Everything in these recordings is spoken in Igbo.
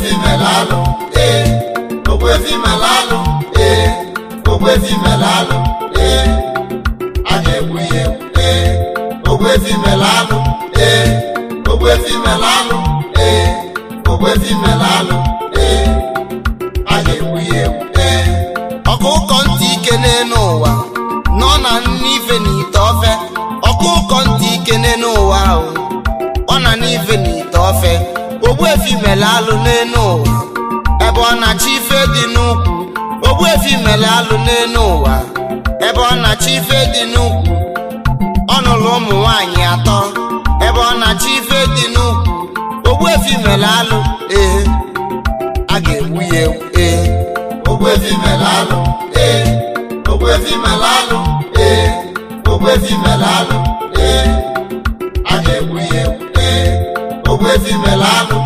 Ogbuefi Melalụ Ogbuefi Melalụ Ogbuefi Melalụ a ga-egbu ya egbu Ogbuefi Melalụ Ogbuefi Melalụ Ogbuefi Melalụ a ga-egbu ya egbu ọkụkọ ntị ike n'elu ụwa nọ na n'ife n'ite ofe ọkụkọ ntị ike n'elu ụwa ahụ ọ na n'ife n'ite ofe Ogbuefi Melalụ n'elu ụwa ebe ọ na-achị ife dị n'ukwu Ogbuefi Melalụ n'elu ụwa ebe ọ na-achị ife dị n'ukwu ọ nụrụ ụmụ nwaanyị atọ ebe ọ na-achị ife dị n'ukwu Ogbuefi Melalụ a ga-egbu ya egbu Ogbuefi Melalụ Ogbuefi Melalụ Ogbuefi Melalụ a ga-egbu ya egbu Ogbuefi Melalụ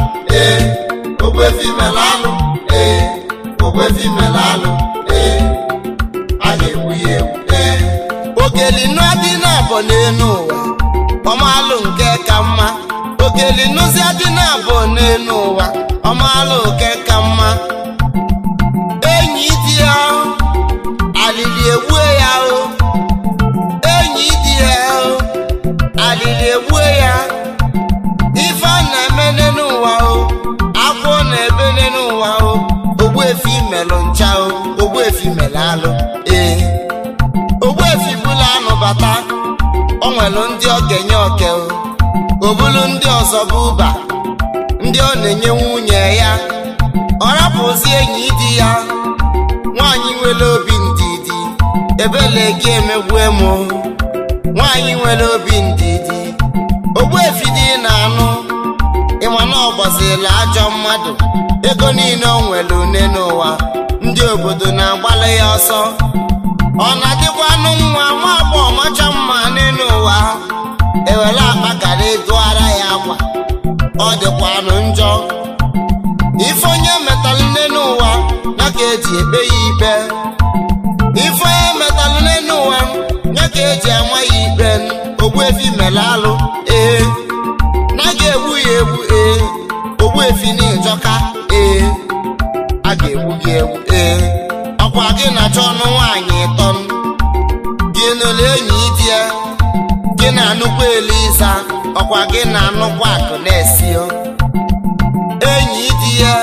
Ogbuefi Melalụ Ogbuefi Melalụ a ga-egbu ya egbu ogeli n'adị na-abọ n'elu ụwa ọmalụ nke ka mma ogeli n'ụzi adị na-abọ n'elu ụwa ọmalụ nke ka mma enyi di ya alili egbu ya enyi di ya alili egbu ya ife a na-eme n'elu ụwa agwọ na-ebe n'elu ụwa Ogbuefi melụ ncha Ogbuefi Melalụ Ogbuefi bụla anụbata o nwelu ndị okenye oke obulu ndị ọzọ bụ ụba ndị ọ na-enye nwunye ya ọ rapụzi enyi di ya nwaanyị nwere obi ndidi ebele gị emegbu emo nwaanyị nwere obi ndidi Ogbuefi dị na-anụ ịma na ọ gbazila ajọ mmadụ ego niile o nwere une n'ụwa ndị obodo na-agbalị ya ọsọ ọ na-adịkwa anụ nwa nwa agbọghọ macha mma n'elu ụwa ewere akpa gara edugara ya akwa ọ dịkwa anụ njọ ife onye metalụ n'elu ụwa ya ka eji ekpe ya ikpe ife onye metalụ n'elu ụwa ya ka eji ama ya ikpe Ogbuefi Melalụ na ga-egbu ya egbu Ogbuefi n'ịjọka a ga-egbu gị egbu ọkwa gị na-achọ ọnụ nwaanyị ịtọ gị n'ụlọ enyi di ya gị na-anụkwa Eliza ọkwa gị na-anụkwa Akụnesi enyi di ya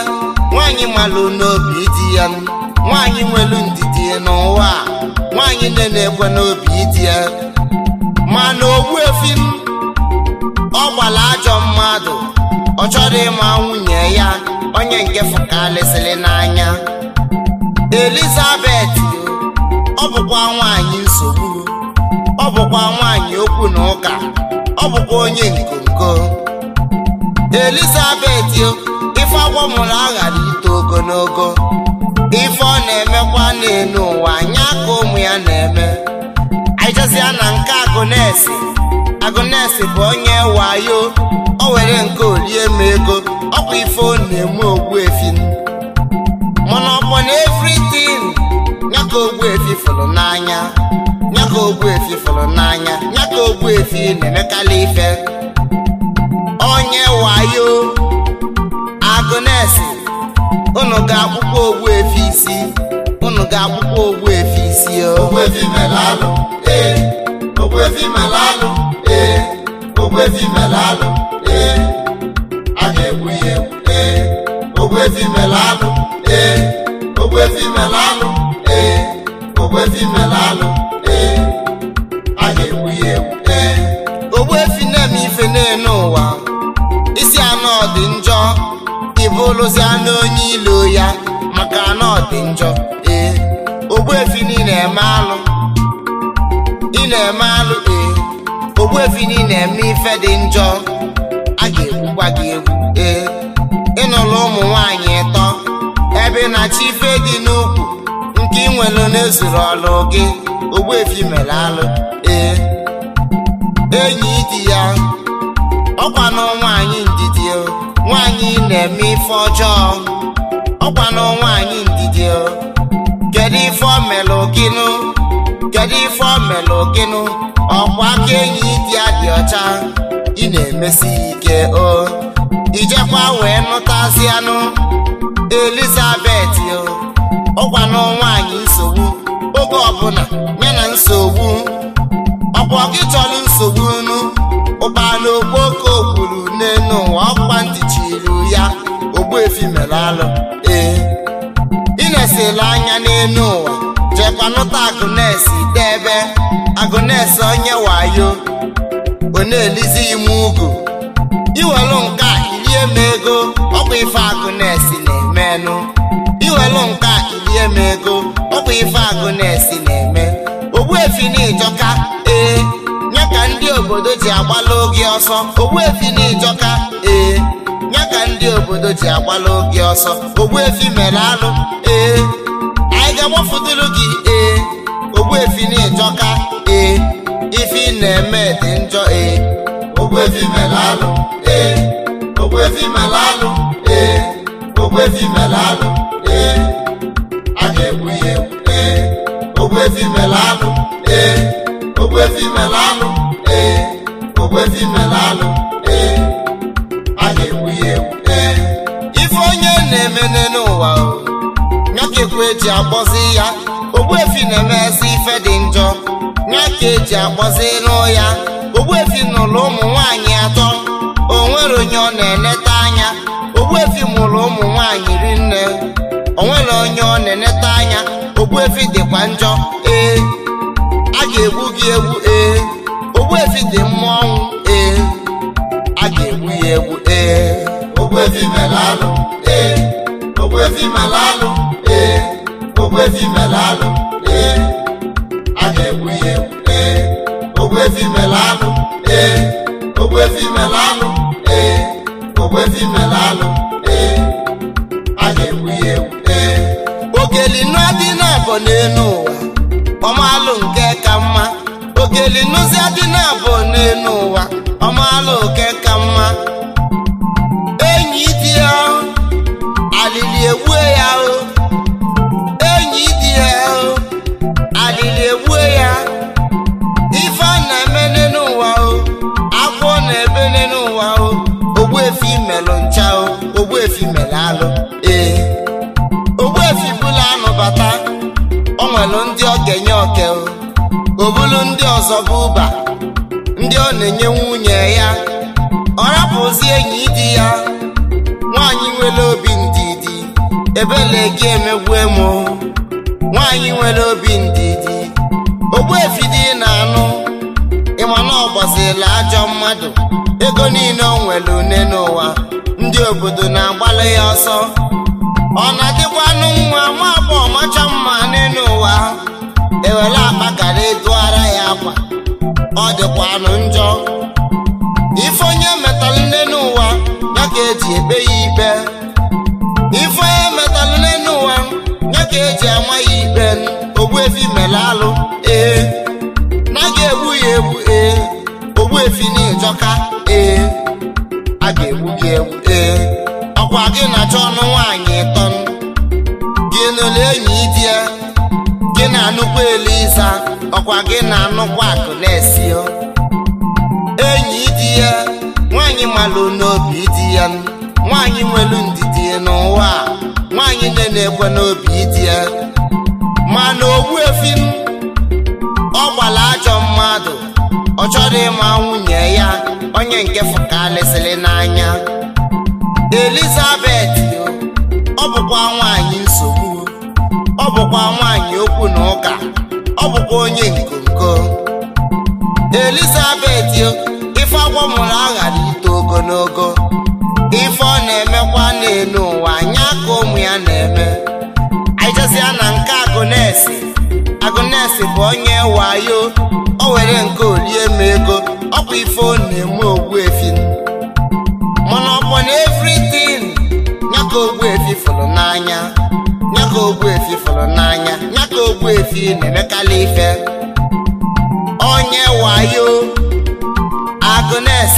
nwaanyị malụ n'obi di ya nwaanyị nwelu ndidi n'ụwa nwaanyị na-ekwe n'obi di ya mana Ogbuefi ọ gbala ajọ mmadụ ọ chọrọ ịma nwunye ya onye nke fụkalịsịrị n'anya Elizabeth ọ bụkwa nwaanyị nsogbu ọ bụkwa nwaanyị okwu na ụka ọ bụkwa onye nkonko Elizabeth ife agwọ mụrụ aghara ito ogologo ife ọ na-emekwa n'elu ụwa anya ka ụmụ ya na-eme aịjazịa na nke Agụnesi bụ onye wayo o were nke olie m ego ọkwa ife ọ na-eme Ogbuefi mana ọ bụ na everything ya ka Ogbuefi fụrụ n'anya ya ka Ogbuefi fụrụ n'anya ya ka Ogbuefi na-emekala ife onye wayo Agụnesi unu ga-akpụkpọ Ogbuefi isi unu ga-akpụkpọ Ogbuefi isi Ogbuefi Melalụ Ogbuefi Melalụ Ogbuefi Melalụ a ga-egbu ya egbu Ogbuefi Melalụ Ogbuefi Melalụ Ogbuefi Melalụ a ga-egbu ya egbu Ogbuefi na-eme ife n'elu ụwa isi anọ dị njọ ibụlụzi anụ onye ilo ya maka anọ dị njọ Ogbuefi niile eme alụ ị na-eme alụ Ogbuefi niile eme ife dị njọ a ga-egbukwa gị egbu ịnụlụ ụmụ nwaanyị ịtọ ebe na-achị ife dị n'ukwu nke ị nwere na-ezuru ọlụ gị Ogbuefi Melalụ enyi di ya ọkwa na nwaanyị ndidi nwaanyị na-eme ife ọjọọ ọkwa na nwaanyị ndidi kedu ife o melụ gịnụ kedu ife o melụ gịnụ ọkwa ka enyi di ya dị ọcha ị na-emesi ike ijekwa wee nụtazianụ oge ọbụla ya na nsogbu ọkwa gị chọrọ nsogbu nu ụkpana okpoko okwuru n'enu ụwa ọkwa ntị chiri ya Ogbuefi mere alụ ị na-esela anya n'enu ụwa jekwanụta Agnes Idebe Agnes onye wayo ọ na-elizi ime ugo iwelu nke a ilie m ego ọkwa ife Agnes na-emenụ iwelu nke a ilie m ego ọkwa ife Agnes na-eme Ogbuefi n'Ijọka nya ka ndị obodo ji agbala oge ọsọ Ogbuefi n'Ijọka nya ka ndị obodo ji agbala oge ọsọ Ogbuefi mere alụ anyị ga-agbafuduru gị Ogbuefi n'Ijọka ife ị na-eme dị njọ Ogbuefi mere alụ Ogbuefi mere alụ Ogbuefi mere alụ a ga-egbu ya egbu Ogbuefi mere alụ Ogbuefi mere alụ Ogbuefi mere alụ a ga-egbu ya egbu ife onye na-eme n'ụwa nya ka ekwe eji akpọzi ya Ogbuefi na-emezi ife dị njọ nya ka eji akpọzi ya Ogbuefi nụrụ ụmụ nwaanyị atọ o nwere onye ọ na-eneta anya Ogbuefi mụrụ ụmụ nwaanyị rinne o nwere onye ọ na-eneta anya Ogbuefi dịkwa njọ a ga-egbu gị egbu Ogbuefi dị mmọnwụ a ga-egbu ya egbu Ogbuefi mere alụ Ogbuefi mere alụ Ogbuefi mere alụ a ga-egbu ya egbu Ogbuefi mere alụ Ogbuefi mere alụ Ogbuefi mere alụ a ga-egbu ya egbu ogeli n'adị na-abọ n'enu ụwa ọmalụ nke ka mma ogeli n'ụzi adị na-abọ n'enu ụwa ọmalụ nke ka mma enyi di ya alili egbu ya enyi di ya alili egbu ya ife a na-eme n'enu ụwa agwọ na-ebe n'enu ụwa Ogbuefi melụ ncha Ogbuefi mere alụ Ogbuefi bụla anụ bata o nwelu ndị okenye oke obulu ndị ọzọ bụ ụba ndị ọ na-enye nwunye ya ọ rapụzi enyi di ya nwaanyị nwere obi ndidi ebele gị emegbu emo nwaanyị nwere obi ndidi Ogbuefi dị na-anụ ịma na ọ gbazila ajọ mmadụ ego niile o nwere une n'ụwa ndị obodo na-agbalị ya ọsọ ọ na-adịkwanụ nwa ma bụ ọmacha mma n'elu ụwa ewere akpa gara eduara ya akwa ọ dịkwanụ njọ ife onye metalụ n'elu ụwa ya ka eji ebe ya ikpe ife onye metalụ n'elu ụwa ya ka eji ama ya ikpe Ogbuefi mere alụ na ga-egbu ya egbu Ogbuefi n'Ijọka a ga-egbu gị egbu ọkwa gị na-achọ ọnụ nwaanyị ịtọ gị nụlụ enyi di ya gị na-anụkwa Eliza ọkwa gị na-anụkwa Agnes enyi di ya nwaanyị malụ n'obi di ya nwaanyị nwelu ndidi n'ụwa nwaanyị na-ekwe n'obi di ya mana Ogbuefi ọ gbara ajọ mmadụ ọ chọrọ ịma nwunye ya onye nke fụkalịsịrị n'anya Elizabeth ọ bụkwa nwaanyị nsogbu ọ bụkwa nwaanyị okwu na ụka ọ bụkwa onye nkonko Elizabeth ife agwọ mụrụ aghara ito ogologo ife ọ na-emekwa n'elu ụwa anya ka ụmụ ya na-eme aịjazịa na nke Agnes bụ onye wayo o were nke olie m ego ọkwa ife ọ na-eme Ogbuefi mana ọ bụ na everything nya ka Ogbuefi fụrụ n'anya nya ka Ogbuefi fụrụ n'anya nya ka Ogbuefi na-emekala ife onye wayo Agnes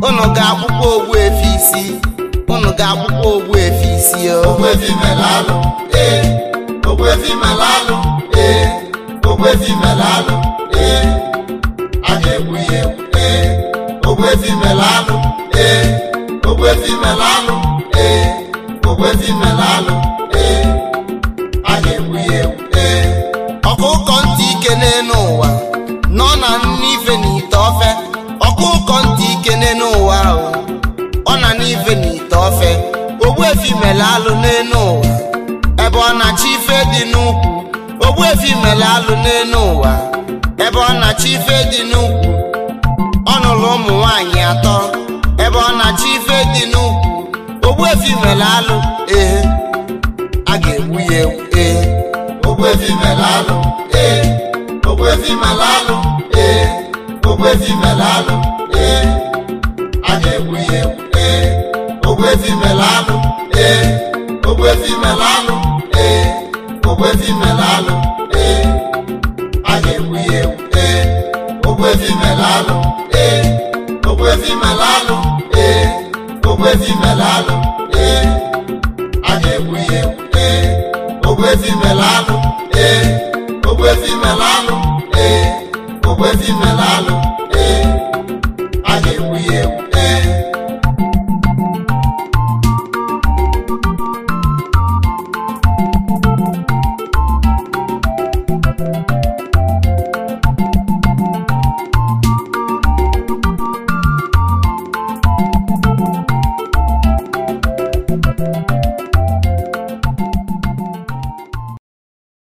unu ga-akpụkpọ Ogbuefi isi unu ga-akpụkpọ Ogbuefi isi Ogbuefi mere alụ Ogbuefi mere alụ Ogbuefi mere alụ a ga-egbu ya egbu Ogbuefi mere alụ Ogbuefi mere alụ Ogbuefi mere alụ a ga-egbu ya egbu Ogbuefi mere alụ n'elu ụwa ebe ọ na-achọ ife dị n'ukwu. Ọ nụrụ ụmụ nwaanyị 3 ebe ọ na-achọ ife dị n'ukwu. Ogbuefi mere alụ a ga-egbu ya egbu Ogbuefi mere alụ Ogbuefi mere alụ Ogbuefi mere alụ a ga-egbu ya egbu Ogbuefi mere alụ Ogbuefi mere alụ Ogbuefi mere alụ a ga-egbu ya egbu Ogbuefi mere alụ Ogbuefi mere alụ Ogbuefi mere alụ a ga-egbu ya egbu Ogbuefi mere alụ Ogbuefi mere alụ Ogbuefi mere alụ